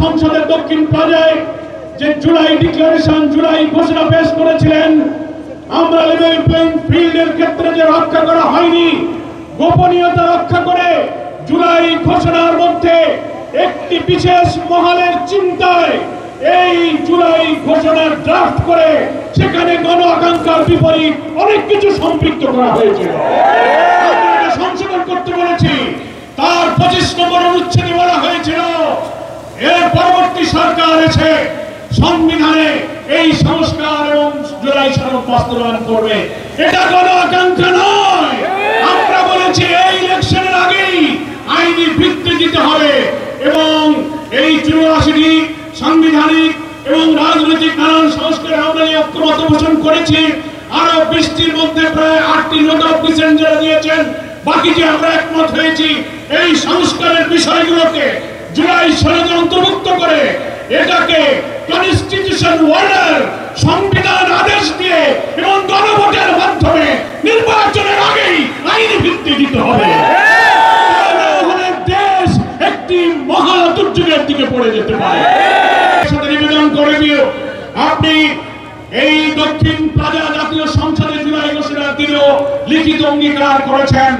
সংসদের দক্ষিণ প্লাজায় যে জুলাই ডিক্লারেশন, জুলাই ঘোষণা পেশ করেছিলেন, আমরা লেভেল প্লেইং ফিল্ডের ক্ষেত্রে যে রক্ষা করা হয়নি, গোপনীয়তা রক্ষা করে জুলাই ঘোষণার মধ্যে একটি বিশেষ মহলের চিন্তায় এই জুলাই ঘোষণার ড্রাফট করে সেখানে গণ আকাঙ্ক্ষার বিপরীত অনেক কিছু সম্পৃক্ত করা হয়েছিল। সংশোধন করতে বলেছি, তার 25 নম্বর অনুচ্ছেদে বলা হয়েছিল এর পরবর্তী সরকার এসে সংবিধানে এই সংস্কার এবং জুলাই সনদ বাস্তবায়ন করবে। এটা গণ আকাঙ্ক্ষা নয়। আমরা বলেছি এই ইলেকশনের আগেই আইনি ভিত্তি দিতে হবে এবং এই 84টি সাংবিধানিক এবং রাজনৈতিক নানান সংস্কারে আমরা ঐক্যমত পোষণ করেছি। আরো 20টির মধ্যে প্রায় 8টি নোট অফ ডিসেন্ট যারা দিয়েছেন, বাকি যে আমরা একমত হয়েছি এই সংস্কারের বিষয়গুলোকে জুলাই সনদে অন্তর্ভুক্ত করে এটাকে কনস্টিটিউশন অর্ডার, সংবিধান আদেশ দিয়ে এবং গণভোটের মাধ্যমে নির্বাচনের আগেই আইনি ভিত্তি দিতে হবে। দেশ একটি মহা দুর্যোগের দিকে পড়ে যেতে পারে। সাথে নিবেদন করে দিও, আপনি এই দক্ষিণ প্লাজা জাতীয় সংসদে জুলাই ঘোষণার দিনেও লিখিত অঙ্গীকার করেছেন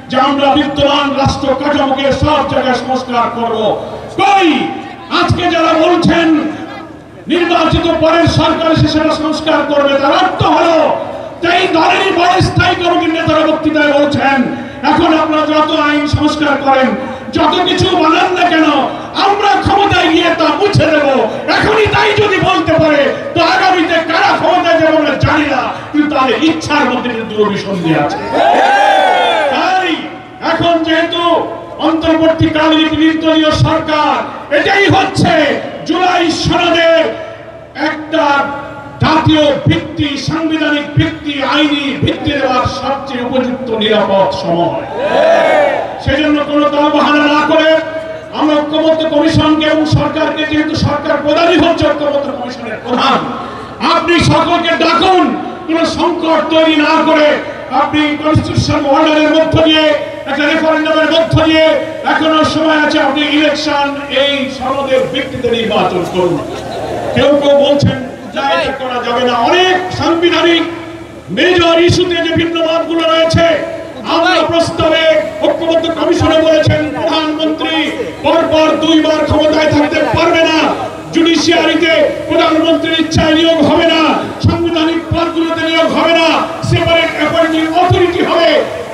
যে আমরা বিদ্যমান রাষ্ট্র কাঠামোকে সব জায়গায় সংস্কার করব। কই আজকে যারা বলছেন নির্বাচিত পরের সরকার এসে সেটা সংস্কার করবে, তার অর্থ হলো এই দলেরই বড় স্থায়ী কমিটির নেতারা বক্তৃতায় বলছেন এখন আপনারা যত আইন সংস্কার করেন, যত কিছু বানান না কেন, আমরা ক্ষমতায় গিয়ে তা মুছে দেব। এখনই তাই যদি বলতে পারে তো আগামীতে কারা ক্ষমতায় যাবে আমরা জানি না, কিন্তু তাদের ইচ্ছার মধ্যে কিন্তু অভিসন্ধি আছে। তাই এখন যেহেতু অন্তর্বর্তীকালীন নির্দলীয় সরকার, এটাই হচ্ছে জুলাই সনদের একটা জাতীয় ভিত্তি, সাংবিধানিক ভিত্তি, আইনি ভিত্তি দেওয়ার সবচেয়ে উপযুক্ত নিরাপদ সময়। সেজন্য কোনো দল বাহানা না করে আমরা ঐক্যমত্য কমিশনকে এবং সরকারকে, যেহেতু সরকার প্রধানই হচ্ছে ঐক্যমত্য কমিশনের প্রধান, আপনি সকলকে ডাকুন, কোন সংকট তৈরি না করে আপনি কনস্টিটিউশন অর্ডারের মধ্য দিয়ে, একটা রেফারেন্ডামের মধ্য দিয়ে এখনো সময় আছে, আপনি ইলেকশন এই সনদের ভিত্তিতে নির্বাচন করুন। কেউ কেউ বলছেন এটা করা যাবে না, অনেক সাংবিধানিক মেজর ইস্যুতে যে ভিন্ন মতগুলো রয়েছে, আমরা প্রস্তাবে ঐক্যবদ্ধ কমিশনে বলেছেন প্রধানমন্ত্রী পরপর 2 বার ক্ষমতায় থাকতে পারবে না, জুডিশিয়ারিতে প্রধানমন্ত্রীর ইচ্ছায় নিয়োগ হবে না, সাংবিধানিক পদগুলোতে নিয়োগ হবে না, সেপারেট অ্যাপয়েন্টিং অথরিটি হবে।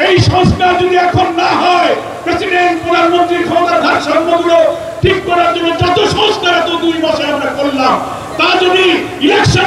এই সংস্কার যদি এখন না হয়, প্রেসিডেন্ট প্রধানমন্ত্রীর ক্ষমতার ভারসাম্যগুলো ঠিক করার জন্য যত সংস্কার এত 2 মাসে আমরা করলাম, তা যদি ইলেকশন